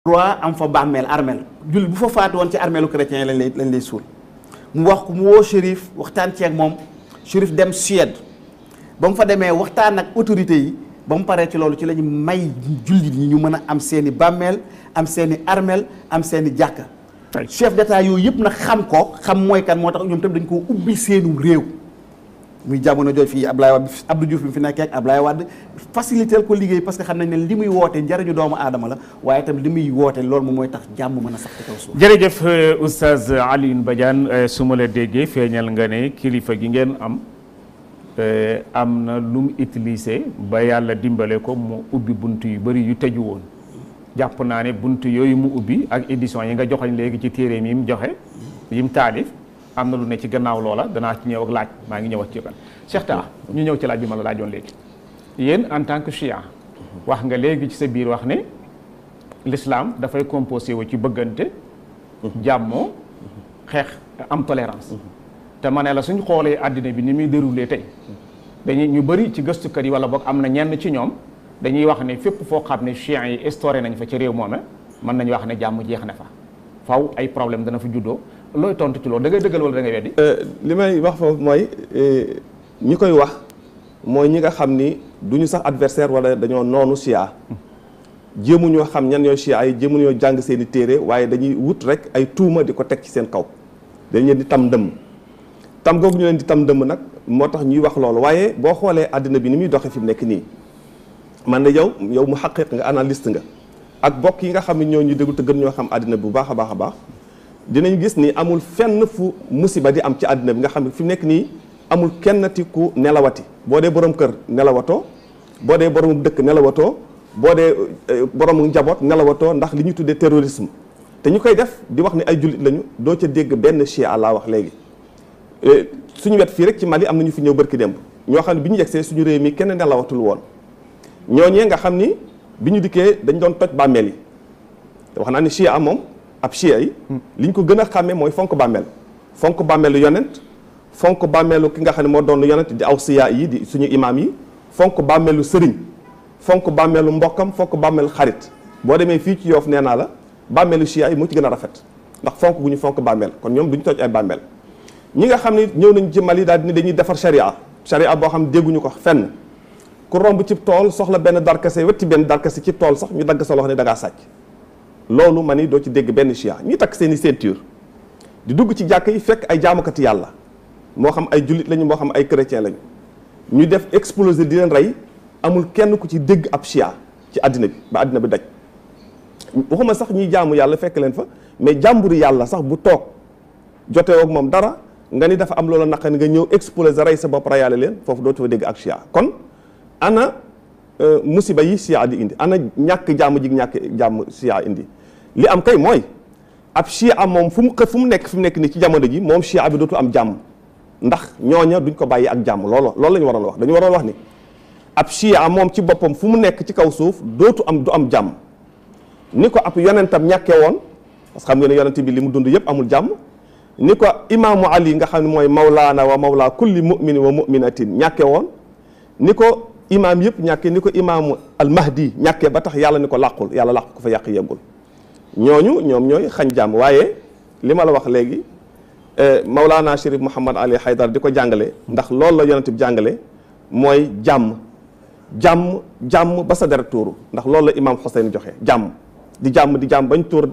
droit am fa bàmmeel armeel jullit bu fa faatu woon ci armeelu chrétien lañ lay suul mu wax ko mu woo shérif waxtaan ci ak moom shérif dem Suède ba mu fa demee waxtaan ak autorité yi ba mu paree ci loolu ci la ñu may jullit yi ñu mën a am seeni bàmmeel am seeni armeel am seeni jàkka chef d'état yooyu yëpp nag xam ko xam mooy kan moo tax ñoom tam dañ koo ubbi seenum réew muy jamono jooju fii Ablaye Wade Abdou Diouf bi fi nekkee ak Ablaye Wade faciliter ko liggéey parce que xam nañ ne li muy woote njariñu doomu aadama la waaye itam li muy woote loolu moom mooy tax jàmm mën a sax ci kaw suuf. jërëjëf oustaz Alioune Badiane su ma la déggee feeñal nga ne kilifa gi ngeen am na lu mu utilisé ba yàlla dimbale ko mu ubbi bunt yu bëri yu tëju woon jàpp naa ne bunt yooyu mu ubbi ak édition yi nga joxañ léegi ci téere mi mu joxe yi mu taalif am na lu ne ci gannaaw loola danaa ci ñëw ak laaj maa ngi ñëw ak ci yokkal Cheikh Ta ñu ñëw ci laaj bi ma la laajoon léegi yéen en tant que chia wax nga léegi ci sa biir wax ne l'islam dafay composé wu ci bëggante jàmmoo xeex am tolérance te ma ne la suñ xoolee àddina bi ni muy déroulé tey dañuy ñu bëri ci gëstukat yi wala boog am na ñenn ci ñoom dañuy wax ne fépp foo xam ne chiites yi instauré nañ fa ci réew moome mën nañu wax ne jàmm jeex na fa faw ay problème dana fa juddoo looy tontu ci loolu da ngay dëggal wala da ngay weddi. li may wax foofu mooy ñi koy wax mooy ñi nga xam ni duñu sax adversaire wala dañoo noonu chia jéemuñoo xam ñan ñooy chia yi jéemuñoo jàng seen i téere waaye dañuy wut rek ay tuuma di ko teg ci seen kaw dañ leen di tam ndëmm tam googu ñu leen di tam ndëmm nag moo tax ñuy wax loolu waaye boo xoolee àddina bi ni muy doxee fi mu nekk nii man na yow mu xaqiq nga analyste nga ak bokk yi nga xam ne ñoo ñu déglu te gën ñoo xam àddina bi bu baax a baax a baax dinañ gis ni amul fenn fu musiba di am ci àddina bi nga xam ne fi mu nekk nii amul kennati ku nelawati boo dee borom kër nelawatoo boo dee borom dëkk nelawatoo boo dee borom njaboot nelawatoo ndax li ñuy tuddee terrorisme te ñu koy def di wax ni ay jullit lañu doo ca dégg benn chia laa wax léegi suñu wet fii rek ci Mali am na ñu fi ñëw barki démb ñoo xam ne bi ñu yegsee suñu réew mi kenn nelawatul woon ñooñee nga xam ni bi ñu dikkee dañ doon toj bàmmeel yi te wax naa ni chia moom ab chia yi li ñu ko gën a xàmmee mooy fonk bàmmeelu yonent fonk bàmmeelu ki nga xam ne moo doon yonent di aw siya yi di suñu imaam yi fonk bàmmeelu sëriñ fonk bàmmeelu mbokkam fonk bàmmeelu xarit boo demee fii ci Yoof nee naa la bàmmeelu chia yi moo ci gën a rafet ndax fonk gu ñu fonk bàmmeel kon ñoom duñu toj ay bàmmeel ñi nga xam ne ñëw nañ ci Mali daal ni dañuy defar charia boo xam dégguñu ko fenn ku romb ci tool soxla benn darkase wetti benn darkase ci tool sax ñu dagg sa loxo ne da ngaa sàcc loolu ma ni doo ci dégg benn chia ñi takk seen i ceinture di dugg ci jàkk yi fekk ay jaamukati yàlla moo xam ay jullit lañu moo xam ay chrétien lañu ñu def exploser di leen rey amul kenn ku ci dégg ab chia ci àddina bi ba àddina bi daj waxuma sax ñuy jaamu yàlla fekk leen fa mais jàmburi yàlla sax bu toog jotee ak moom dara nga ni dafa am loola naqari nga ñëw exploser rey sa bopp reyaale leen foofu dootu fa dégg ak chia kon ana musiba yi chia di indi ana ñàkk jàmm ji ñàkk jàmm chia indi li am kay mooy ab chia moom fu mu nekk nii ci jamono ji moom chia bi dootu am jàmm ndax ñooña duñ ko bàyyi ak jàmm loolu la ñu waroon wax dañu waroon wax ni ab chia moom ci boppam fu mu nekk ci kaw suuf du am jàmm ni ko ab yonentam ñàkkee woon parce que xam nga ne yonent bi li mu dund yëpp amul jàmm ni ko imaamu Ali nga xam ne mooy mawlaana wa mawla kulli mu'min wa mu'minatin ñàkkee woon ni ko imaam yëpp ñàkkee ni ko imaamu al mahdi ñàkkee ba tax yàlla ni ko làqul yàlla làq ko fa yàq yeggul ñooñu ñoom ñooy xañ jàmm waaye li ma la wax léegi Mawlaana Chérif Mouhamad Ali Haydar di ko jàngale ndax loolu la yonent bi jàngale mooy jàmm ba sa deret tuuru ndax loolu la imaam Xuseyn joxe jàmm di jàmm bañ tuur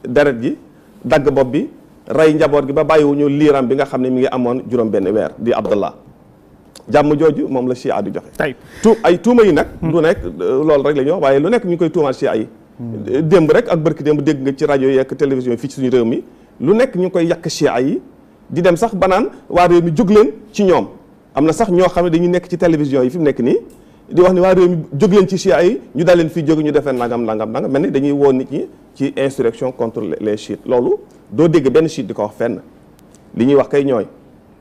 deret ji dagg bopp bi rey njaboot gi ba bàyyiwuñu liiram bi nga xam ne mi ngi amoon juróom benn weer di Abdallah jàmm jooju moom la chia di joxe ay tuuma yi nag du nekk loolu rek la ñuy wax waaye lu nekk ñu ngi koy tuumaal chia yi démb rek ak barki démb dégg nga ci rajo yi ak télévision fii ci suñu réew mi lu nekk ñu ngi koy yàq chia yi di dem sax banaan waa réew mi jóg leen ci ñoom am na sax ñoo xam ne dañuy nekk ci télévision yi fi mu nekk nii di wax ni waa réew mi jóg leen ci chia yi ñu daal leen fii jóg ñu defee nangam mel ni dañuy woo nit ñi ci insurrection contre les chiites loolu doo dégg benn chiite di ko wax fenn li ñuy wax kay ñooy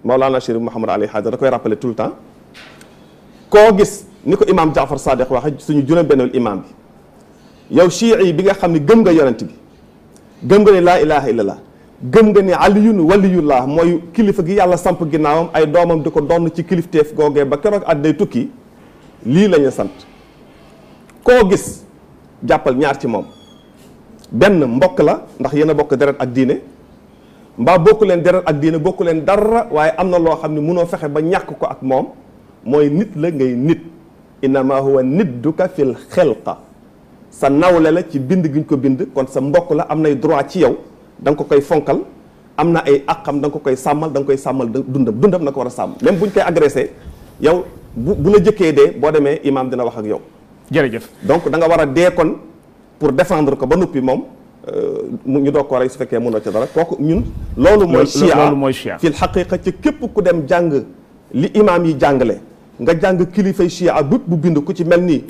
Mawlana Chérif Mouhamad Ali Haydar da koy rappeler tout le temps koo gis ni ko imam Jaafar Sadiq waxe suñu juróom-benneelu imam bi yow chiite bi nga xam ne gëm nga yonent bi gëm nga ne laa ilaha illallah gëm nga ni aliyun waliyullah mooy kilifa gi yàlla samp ginnaawam ay doomam di ko donn ci kilifteef googee ba keroog at day tukki lii la ñu sant koo gis jàppal ñaar ci moom benn mbokk la ndax yéen a bokk deret ak diine mbaa bokku leen deret ak diine bokku leen dara waaye am na loo xam ne mënoo fexe ba ñàkk ko ak moom mooy nit la ngay nit innama huwa nidduka fil xelqa sa nawle la ci bind gi ñu ko bind kon sa mbokk la am nay droit ci yow da nga ko koy fonkal am na ay àqam da nga ko koy sàmmal da nga koy sàmmal dundam na ko war a sàmm même bu ñu koy agressé yow bu la jëkkee dee boo demee imam dina wax ak yow. jërëjëf donc da nga war a dee kon pour défendre ko ba noppi moom ñu doog ko rey su fekkee mënoo ca dara kooku ñun. loolu mooy chia fil xaqiqa ci képp ku dem jàng li imam yi jàngale. nga jàng kilifay chia bépp bu bind ku ci mel ni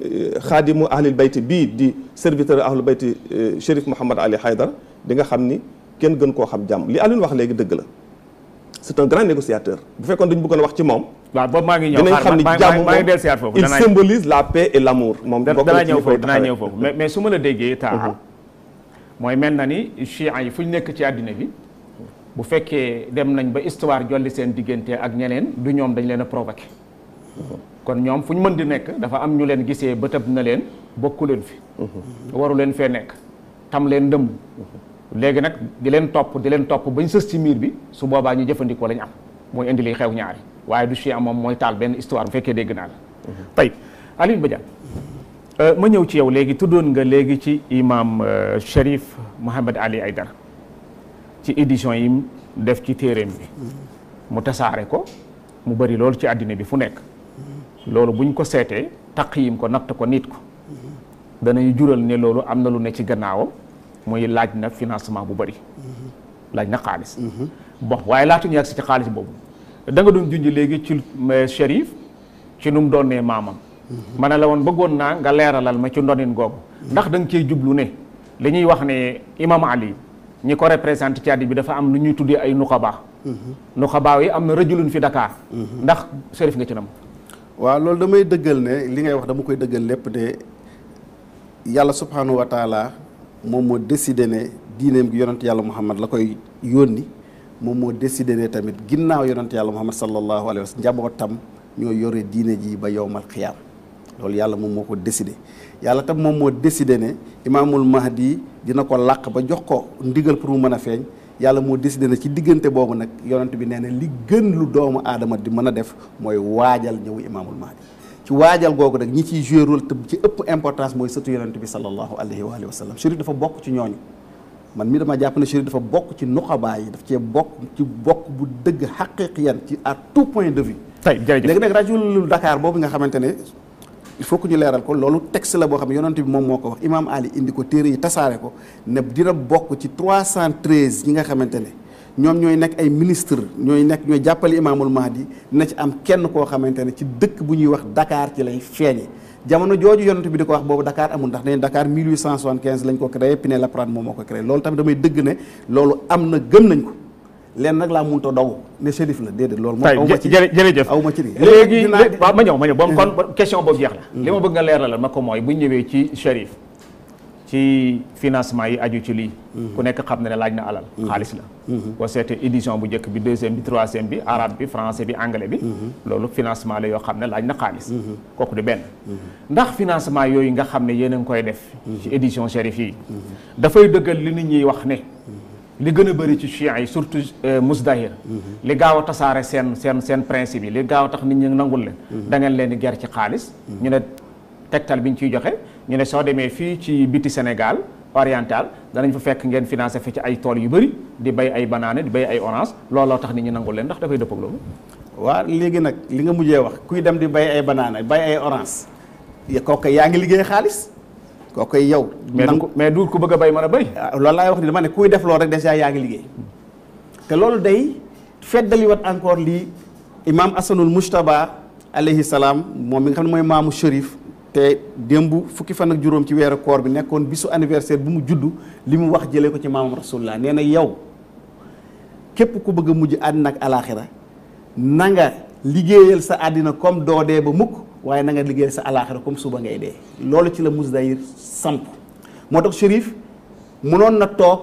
xaadimu ahlil bayti bii di serviteur ahlul bayti Chérif Mouhamad Ali Haydara di nga xam ni kenn gën koo xam jàmm li Alioune wax léegi dëgg la c'est un grand négociateur bu fekkoon dañu bëggoon wax ci moom. waaw boobu maa ngi ñëw dinañ xam ni jàmm moom il symbolise la paix et l'amour. moom danaa ñëw foofu mais su ma la déggee taa mooy mel na ni chia yi fu ñu nekk ci àddina bi bu fekkee dem nañ ba histoire jolli seen diggante ak ñeneen du ñoom dañ leen a provoqué. kon ñoom fu ñu mën di nekk dafa am ñu leen gisee bëtëb na leen bokku leen fi waru leen fee nekk tam leen ndëmm léegi nag di leen topp bañ sës ci miir bi su boobaa ñu jëfandikoo lañ am mooy indi li xew ñaari waaye du chia moom mooy taal benn histoire bu fekkee dégg naa la tey Alioune Badiane ma ñëw ci yow léegi tuddoon nga léegi ci imam Chérif Mouhamad Ali Haydara ci édition yi def ci téeréem bi mu tasaare ko mu bari loolu ci àddina bi fu nekk loolu buñ ko seetee taqyim ko natt ko nit ko danañ jural ne loolu am na lu ne ci gannaawam muy laaj na financement bu bari laaj na xaalis bon waaye laatuñu yàgg si ci xaalis boobu da nga doon junj léegi ci Chérif ci nu mu doonee maamam ma ne la woon bëggoon naa nga leeralal ma ci ndonin googu ndax da nga cee jublu ne li ñuy wax ne imam Ali ñi ko représenté ci àddina bi dafa am lu ñuy tuddee ay nuqaba nuqaba yi am na rajulun fi Dakar ndax Chérif nga ci nam waaw loolu damay dëggal ne li ngay wax dama koy dëggal lépp ne yàlla subhanahu wa taala moom moo décidé ne diineem gi yonent yàlla Muhammad la koy yónni moom moo décidé ne tamit ginnaaw yonent yàlla Muhammad sallallahu alayhi wa sallam njabootam ñoo yore diine ji ba yowmal xiyaam loolu yàlla moom moo ko décidé yàlla tam moom moo décidé ne imaamul mahdi dina ko làq ba jox ko ndigal pour mu mën a feeñ yàlla moo décidé ne ci diggante boobu nag yonent bi nee na li gën lu doomu aadama di mën a def mooy waajal ñëw imaamul mahdi ci waajal googu nag ñi ciy joué rôle te ci ëpp importance mooy sëtu yonent bi sallallahu alayhi wa sallam Chérif dafa bokk ci ñooñu man mi dama jàpp ne Chérif dafa bokk ci nuqabaa yi daf cee bokk bu dëgg xaqiqiyan ci à tout point de vue tey jërëjëf léegi nag rajul Dakar boobu nga xamante ne il faut que ñu leeral ko loolu texte la boo xam ne yonent bi moom moo ko wax Imam Ali indi ko téere yi tasaare ko ne dina bokk ci 313 ñi nga xamante ne ñoom ñooy nekk ay ministre ñooy jàppale Imaamul Mahdi dina ci am kenn koo xamante ne ci dëkk bu ñuy wax Dakar ci lay feeñe jamono jooju yonent bi di ko wax boobu Dakar amul ndax dañu Dakar 1875 lañ ko créé Pinet-Laprade moom moo ko créé loolu tamit damay dëgg ne loolu am na gëm nañ ko leen nag laa mënut a daw ne Chérif la déedéet loolu. moom aw ma ci jërëjëf aw ma ci léegi waaw ma ñëw boobu kon question boobu jeex la. li ma bëgg nga leeralal ma ko mooy bu ñëwee ci Chérif ci financement yi aju ci lii. ku nekk xam na ne laaj na alal. xaalis la. boo seetee édition bu njëkk bi deuxième bi troisième bi arabe bi français bi anglais bi. loolu financement la yoo xam ne laaj na xaalis. kooku di benn. ndax financement yooyu nga xam ne yéen a ngi koy def. ci édition Chérif yi. dafay dëggal li nit ñi wax ne. li gën a bëri ci chiites yi surtout musdahir li gaaw a tasaare seen principe yi li gaaw a tax nit ñi nangul leen da ngeen leen di ger ci xaalis ñu ne tegtal bi ñu ciy joxe ñu ne soo demee fii ci biti Sénégal oriental danañ fa fekk ngeen financé fi ci ay tool yu bëri di bay ay banaane di bay ay orange looloo tax nit ñi nangul leen ndax dafay dëpp ak loolu waaw léegi nag li nga mujjee wax kuy dem di bay ay banaane bay ay orange kooku yaa ngi liggéey xaalis kooku yow. mais du ko bëgg a bay mën a bay. loolu laay wax ni dama ne kuy def loolu rek déjà yaa ngi liggéey te loolu day feddaliwaat encore lii imam Asanul Mujtaba alayhi salaam moom mi nga xam ne mooy maamu Chérif te démb fukki fan ak juróom ci weeru koor bi nekkoon bisu anniversaire bu mu juddu li mu wax jëlee ko ci maamam rasulullah nee na yow képp ku bëgg a mujj àddina ak alaaxira na nga liggéeyal sa àddina comme doo dee ba mukk waaye na nga liggéeyal sa alaaxira comme suba ngay dee loolu ci la Musdahir samp moo tax Chérif mënoon na toog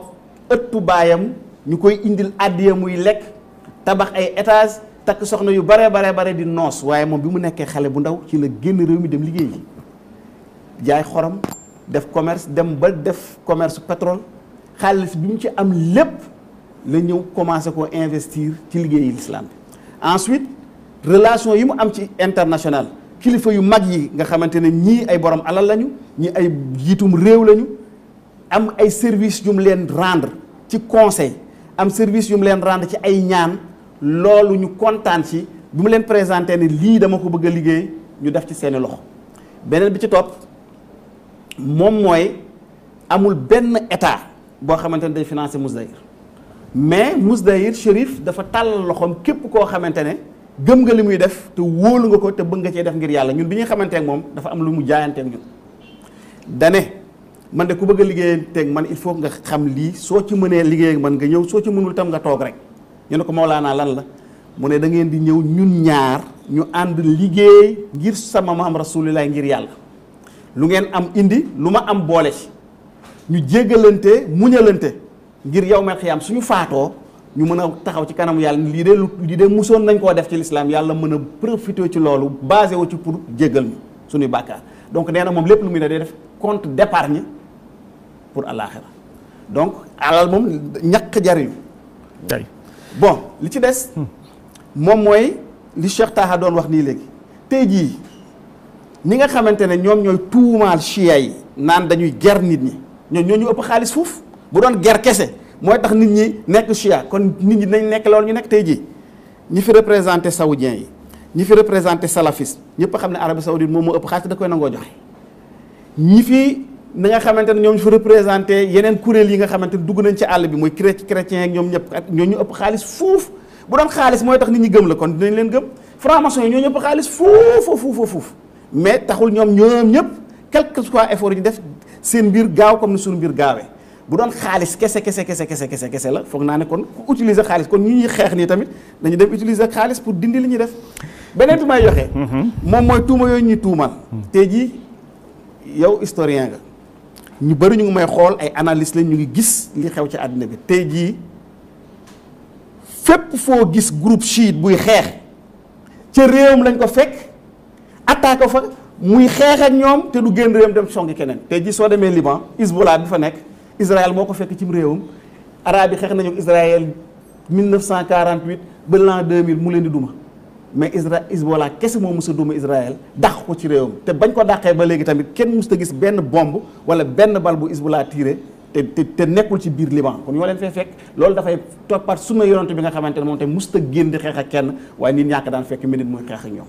ëttu baayam ñu koy indil àddiya muy lekk tabax ay étage takk soxna yu bare di noos waaye moom bi mu nekkee xale bu ndaw ci la génn réew mi dem liggéey ji jaay xorom def commerce dem ba def commerce pétrole xaalis bi mu ci am lépp la ñëw commencé ko investir ci liggéeyi l'islam bi. Ensuite relation yi mu am ci international kilifa yu mag yi nga xamante ne ñii ay borom alal lañu ñii ay jiitum réew lañu am ay services yu mu leen rendre ci conseil am service yu mu leen rendre ci ay ñaan loolu ñu kontaan ci bi mu leen présenté ne lii dama ko bëgg a liggéey ñu def ci seeni loxo. beneen bi ci topp moom mooy amul benn état boo xamante ne day financer Mousdahir mais Mousdahir Chérif dafa tàllal loxoom képp koo xamante ne gëm nga li muy def te wóolu nga ko te bëgg nga cee def ngir yàlla. ñun bi ñuy xamanteeg moom dafa am lu mu jaayanteeg ñun dane man de ku bëgg a liggéeyanteeg man il faut nga xam lii soo ci mënee liggéey ak man nga ñëw soo ci mënul tam nga toog rek. ñu ne ko Mawlaana lan la mu ne da ngeen di ñëw ñun ñaar ñu ànd liggéey ngir sama maam Rasulullah ngir yàlla lu ngeen am indi lu ma am boole ci ñu jéggalante muñalante ngir yow mal xiyaam suñu faatoo ñu mën a taxaw ci kanamu yàlla lii de musoon nañ koo def ci lislaam yàlla mën a profité ci loolu basé wu ci pour jéggal ñu suñuy bàkkaar. Donc nee na moom lépp lu muy ne day def compte d'épargne pour àllaaxira donc alal moom ñàkk jariñu bon li ci des moom mooy li Cheikh Taha doon wax nii léegi tey jii ñi nga xamante ne ñoom ñooy tuumaal chia yi naan dañuy ger nit ñi ñoo ñu ëpp xaalis fuuf bu doon ger kese mooy tax nit ñi nekk chia kon nit ñi nañ nekk loolu ñu nekk tey jii ñi fi représenté saoudien yi ñi fi représenté salafisme ñëpp a xam ne Arabie Saoudite moom moo ëpp xaalis da koy nangoo joxe ñi fi na nga xamante ne ñoom ñu fi représenté yeneen kuréel yi nga xamante ne dugg nañ ci àll bi muy chrétien ak ñoom ñëpp ak ñoo ñu ëpp xaalis fuuf bu doon xaalis mooy tax nit ñi gëm la kon dinañ leen gëm franc-maçon yi ñoo ñu ëpp xaalis fuuf mais taxul ñoom ñëpp quel que soit effort yi ñu def seen mbir gaaw comme ni suñu mbir gaawee bu doon xaalis kese la foog naa ne kon ku utiliser xaalis kon ñi ñuy xeex nii tamit dañu dem utiliser xaalis pour dindi li ñuy def beneen bi may joxe moom mooy tuuma yooyu ñuy tuumal tey jii yow historien nga ñu bëri ñu ngi may xool ay analyste lañ ñu ngi gis li xew ci àddina bi tey jii fépp foo gis groupe chiite buy xeex ca réewam lañ ko fekk attaque ko fa muy xeex ak ñoom te du génn réewam dem songi keneen tey jii soo demee Liban Hezbollah bi fa nekk Israël moo ko fekk cim réewam arabe yi xeex nañu ak Israël 1948 ba l'an 2000 mu leen di duma mais Hezbollah kese moo mës a duma Israël dàq ko ci réewam te bañ ko dàqee ba léegi tamit kenn mës a gis benn bombe wala benn bal bu Hezbollah tiré te nekkul ci biir Liban kon ñoo leen fay fekk loolu dafay toppaat sunna yonent bi nga xamante ne moom tamit mës a génn di xeex ak kenn waaye nit ñàkk daan fekk minute muy xeex ak ñoom.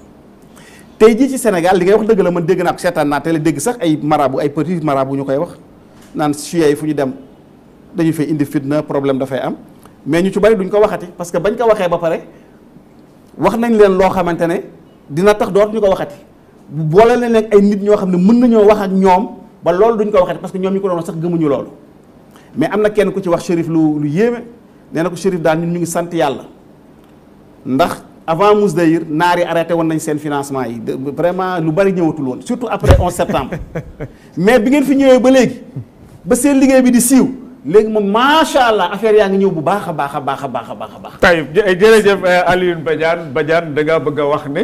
tey jii ci Sénégal li ngay wax dëgg la man dégg naa ko seetaan naa télé dégg sax ay marabu ay petit marabu ñu koy wax naan chia yi fu ñu dem dañu fay indi fitna problème dafay am mais ñu ci bari duñ ko waxati parce que bañ ko waxee ba pare wax nañ leen loo xamante ne dina tax doot ñu ko waxati boole leen leen ay nit ñoo xam ne mën nañoo wax ak ñoom ba loolu duñ ko waxati parce que ñoom ñu ko doon sax gëmuñu loolu mais am na kenn ku ci wax Chérif lu yéeme nee na ko Chérif daal ñun ñu ngi sant yàlla ndax avant Mousdahir naar yi arrêté woon nañ seen financement yi vraiment lu bari ñëwatul woon surtout après 11 septembre mais bi ngeen fi ñëwee ba léegi ba seen liggéey bi di siiw léegi moom macha allah affaire yaa ngi ñëw bu baax a baax. tey jërëjëf Alioune Badiane da nga bëgg a wax ne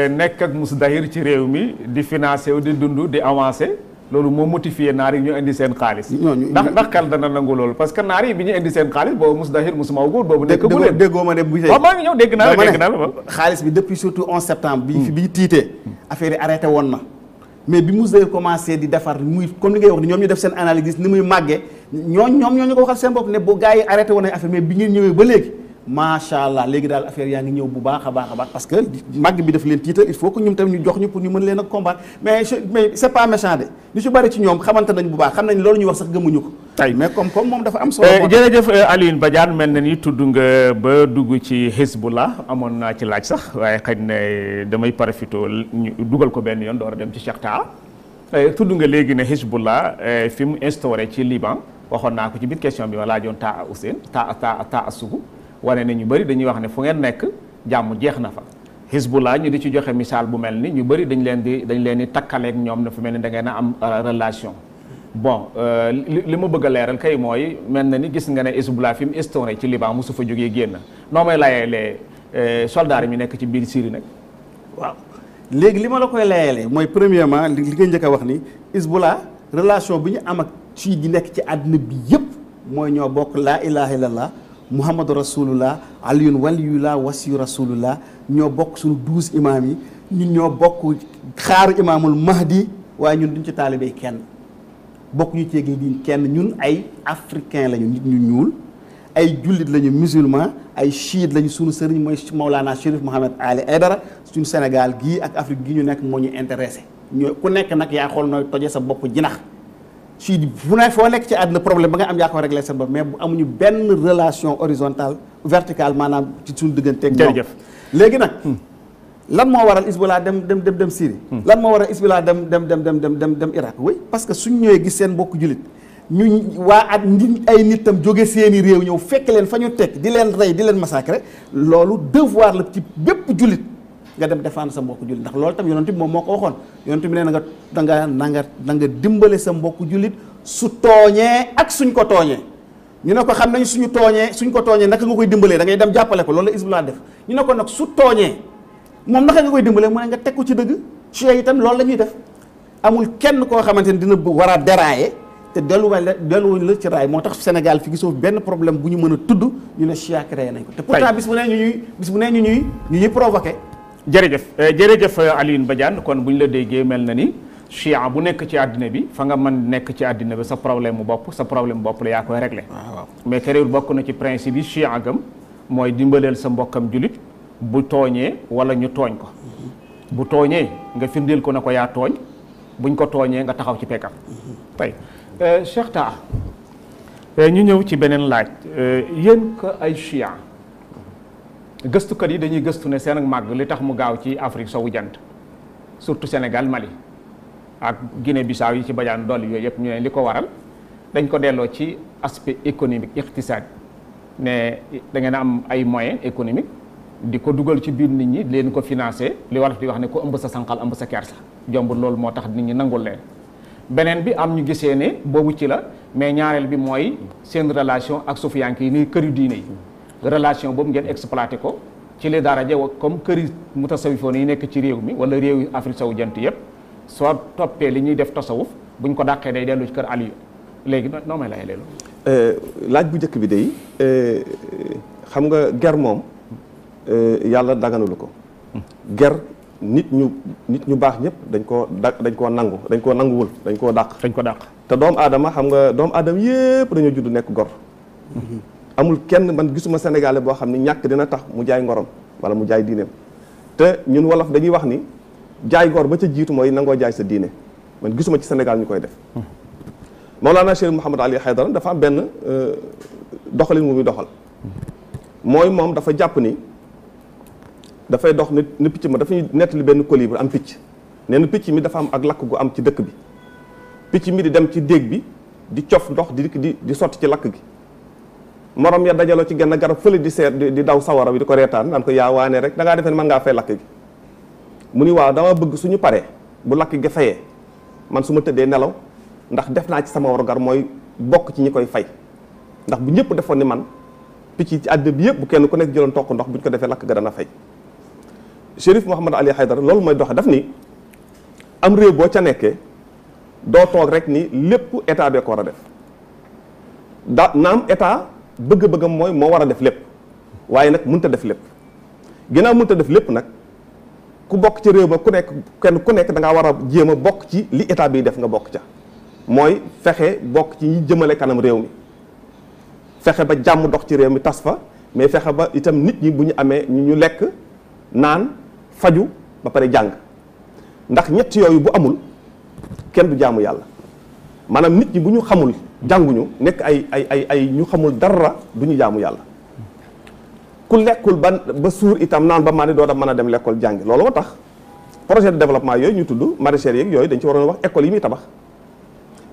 nekk ak Mousdahir ci réew mi di financé wu di dund di avancé loolu moo motivé naar yi ñu indi seen xaalis. ndax xel dana nangu loolu parce que naar yi bi ñu indi seen xaalis boobu Mousdahir musuma wu boobu. nekk bu leen déggoo ma ne bu waaw maa ngi ñëw dégg naa la xaalis bi depuis surtout 11 septembre. bi ñu tiitee affaire yi arrêté woon na. mais bi Mousdahir commencé di defar muy comme li ngay wax ni ñoom ñu def seen analyse ni muy màggee ñoo ñu ko waxal seen bopp ne bu gars yi arrêté woon nañ affaire mais bi ngeen ñëwee ba léegi macha allah léegi daal affaire yaa ngi ñëw bu baax a baax parce que màgg bi daf leen tiital il faut que ñoom tamit ñu jox ñu pour ñu mën leen a combattre mais c'est pas méchant de ñu ci bari ci ñoom xamante nañ bu baax xam nañ loolu ñuy wax sax gëmuñu ko tey mais comme moom dafa am solo. jërëjëf Alioune Badiane mel na ni tudd nga ba dugg ci Hezbollah amoon naa ci laaj sax waaye xëy na damay profité ñu dugal ko benn yoon door a dem ci Cheikh Taha tudd nga léegi ne Hezbollah fi mu instauré ci Liban waxoon naa ko ci biir question bi ma laajoon Taha Ousseyn Taha Sougou wane ne ñu bëri dañuy wax ne fu ngeen nekk jàmm jeex na fa Hezbollah ñu di ci joxe misaal bu mel ni ñu bëri dañ leen di takkaleeg ñoom ne fu mel ni da ngeen a am relation bon li ma bëgg a leeral kay mooy mel na ni gis nga ne Hezbollah fi mu instauré ci Liban mosu fa jógee génn noo may layeelee soldats yi ñu nekk ci biir Syrie nag. waaw léegi li ma la koy layeelee mooy premièrement li nga njëkk a wax ni Hezbollah relation bi ñu am ak chiite yi nekk ci àddina bi yëpp mooy ñoo bokk laa ilaha illallah muhammadu rasulullah aliyun waliyullah wasiyu rasulullah ñoo bokk suñu 12 imaam yi ñun ñoo bokk xaaru imaamul mahdi waaye ñun duñ ci taalibee kenn bokk ñu ceegee diin kenn ñun ay africain lañu nit ñu ñuul ay jullit lañu musulman ay chiite lañu suñu sëriñ mooy Mawlana Chérif Mohamed Ali Aidara suñu Sénégal gii ak Afrique gii ñu nekk moo ñu intéressé ñoo ku nekk nag yaa xool nooy toje sa bopp jinax chiite fu ne foo nekk ci àddina problème ba nga am yaa ko réglé sa bopp mais bu amuñu benn relation horizontale verticale maanaam ci suñu digganteeg ñoom. jërëjëf léegi nag lan moo waral Hizbullah dem Syrie lan moo waral Hizbullah dem Irak oui parce que suñ ñëwee gis seen mbokk jullit ñu waa at ay nit tam jóge seeni réew ñëw fekk leen fa ñu teg di leen rey di leen massacrer loolu devoir la ci bépp jullit nga dem défendre sa mbokk jullit ndax loolu tam yonent bi moom moo ko waxoon yonent bi nee na nga dimbale sa mbokk jullit su tooñee ak suñ ko tooñee ñu ne ko xam nañ suñ ko tooñee naka nga koy dimbalee da ngay dem jàppale ko loolu la Hizbullah def ñu ne ko nag su tooñee moom naka nga koy dimbalee mu ne nga teg ko ci dëgg Cheikh itam loolu la ñuy def amul kenn koo xamante ni dina war a dérailler te delluwuñ la ci raay moo tax Sénégal fi gisoo benn problème bu ñu mën a tudd ñu ne Chia créé nañ ko te pourtant bis bu ne ñu ñuy provoqué. jërëjëf Alioune Badiane kon bu ñu la déggee mel na ni Chia bu nekk ci àddina bi fa nga mën nekk ci àddina bi sa problème mu bopp la yaa koy réglé. waaw mais terewul bokk na ci principe yi Chia gëm mooy dimbaleel sa mbokkam julit bu tooñee wala ñu tooñ ko bu tooñee nga firndeel ko na ko yaa tooñ buñ ko tooñee nga taxaw ci pekkam tey Cheikh Taha ñu ñëw ci beneen laaj yéen ko ay Chia gëstukat yi dañuy gëstu ne seen ak màgg li tax mu gaaw ci Afrique sowu jant surtout Sénégal Mali ak Guinée Bissau yi ci Badiane dolli yooyu yëpp ñu ne li ko waral dañ ko delloo ci aspect économique iqtisaad ne da ngeen am ay moyens économiques di ko dugal ci biir nit ñi leen ko financé li wolof di wax ne ko ëmb sa sànqal ëmb sa kersa jombul loolu moo tax nit ñi nangul leen beneen bi am ñu gisee ne boobu ci la mais ñaareel bi mooy seen relation ak sufiyanke yi ni këri diine yi relation boobu ngeen exploité ko ci li dara jew comme këri mutasawifoon yi nekk ci réew mi wala réew yi Afrique sowu jant yëpp soo toppee li ñuy def tasawuf buñ ko dàqee day dellu ci kër Aliou léegi noo may lay leelu laaj bu njëkk bi day xam nga ger moom yàlla daganalu ko ger nit ñu baax ñëpp dañ koo nanguwul dañ koo dàq te doomu aadama xam nga doomu aadama yëpp dañoo judd nekk gor amul kenn man gisuma sénégalais boo xam ne ñàkk dina tax mu jaay ngorom wala mu jaay diineem te ñun wolof dañuy wax ni jaay gor ba ca jiitu mooy nangoo jaay sa diine man gisuma ci Sénégal ñu koy def Mawlana Cheikh Mohamed Ali Aidara dafa am benn doxalin mu muy doxal mooy moom dafa jàpp ni dafay dox ni picc ma dafay nettali benn colibri am picc nee na picc mi dafa am ak lakk gu am ci dëkk bi picc mi di dem ci déeg bi di cof ndox di sotti ci lakk gi morom ya dajaloo ci genn garab fële di seet di daw sawara bi di ko reetaan naan ko yaa waane rek da ngaa defee ne mën ngaa fay lakk gi mu ni waaw dama bëgg suñu paree bu lakk gi fayee man su ma tëddee nelaw ndax def naa ci sama warugar mooy bokk ci ñi koy fay ndax bu ñëpp defoon ni man picc yi ci àddina bi yëpp bu kenn ku nekk jëloon toq ndox bu ñu ko defee lakk ga dana fay Chérif Mohamed Ali Aidara loolu mooy doxe daf ni am réew boo ca nekkee doo toog rek ni lépp état bee ko war a def naam état bëgg-bëggam mooy moo war a def lépp waaye nag mënut a def lépp ginnaaw mënut a def lépp nag ku bokk ci réew ma kenn ku nekk da ngaa war a jéem a bokk ci li état bi def nga bokk ca mooy fexe bokk ci ñi jëmale kanam réew mi fexe ba jàmm dox ci réew mi tas fa mais fexe ba itam nit ñi bu ñu amee ñu lekk naan faju ba pare jàng ndax ñett yooyu bu amul kenn du jaamu yàlla maanaam nit ñi bu ñu xamul jànguñu nekk ay ñu xamul dara du ñu jaamu yàlla ku lekkul ba suur itam naan ba maa ne doo da mën a dem lekkool jàngi loolu moo tax projet de développement yooyu ñu tudd maraîchers yeeg yooyu dañ ci waroon wax école yi muy tabax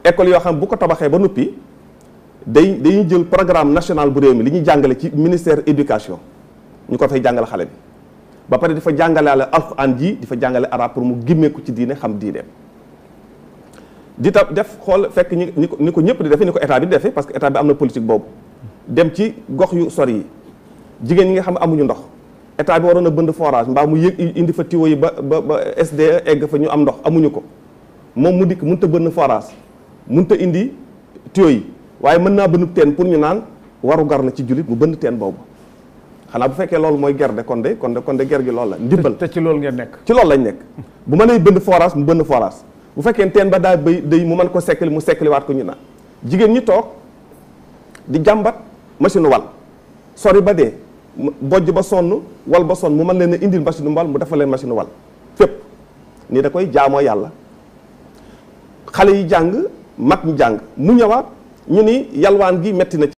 école yoo xam bu ko tabaxee ba noppi dañuy jël programme national bu réew mi li ñuy jàngale ci ministère éducation ñu ko fay jàngale xale bi ba pare di fa jàngaleale alxuraan ji di fa jàngale arab pour mu gimmeeku ci diine xam diineem di ta def xool fekk ni ko ñëpp di defee ni ko état bi di defee parce que état bi am na politique boobu dem ci gox yu sori yi jigéen ñi nga xam ne amuñu ndox état bi waroon a bënd forage mbaa mu yëg indi fa tiwo yi ba SDE egg fa ñu am ndox amuñu ko moom mu dikk mënut a bënn forage mënut a indi tuyau yi waaye mën naa bënn teen pour ñu naan waru gar la ci jullit mu bënn teen boobu xanaa bu fekkee loolu mooy ger de kon de ger gi loolu la ndimbal. te ci loolu ngeen nekk. ci loolu lañ nekk bu mënee bënn forage mu bënn forage bu fekkee teen ba daa bay day mu mën ko sekkali mu sekkaliwaat ko ñu naan jigéen ñi toog di jàmbat machine wal sori ba dee bojj ba sonn wal ba sonn mu mën leen a indil machine wal mu defal leen machine wal fépp nii da koy jaamoo yàlla xale yi jàng mag ñi jàng mu ñëwaat ñu ni yalwaan gi metti na ci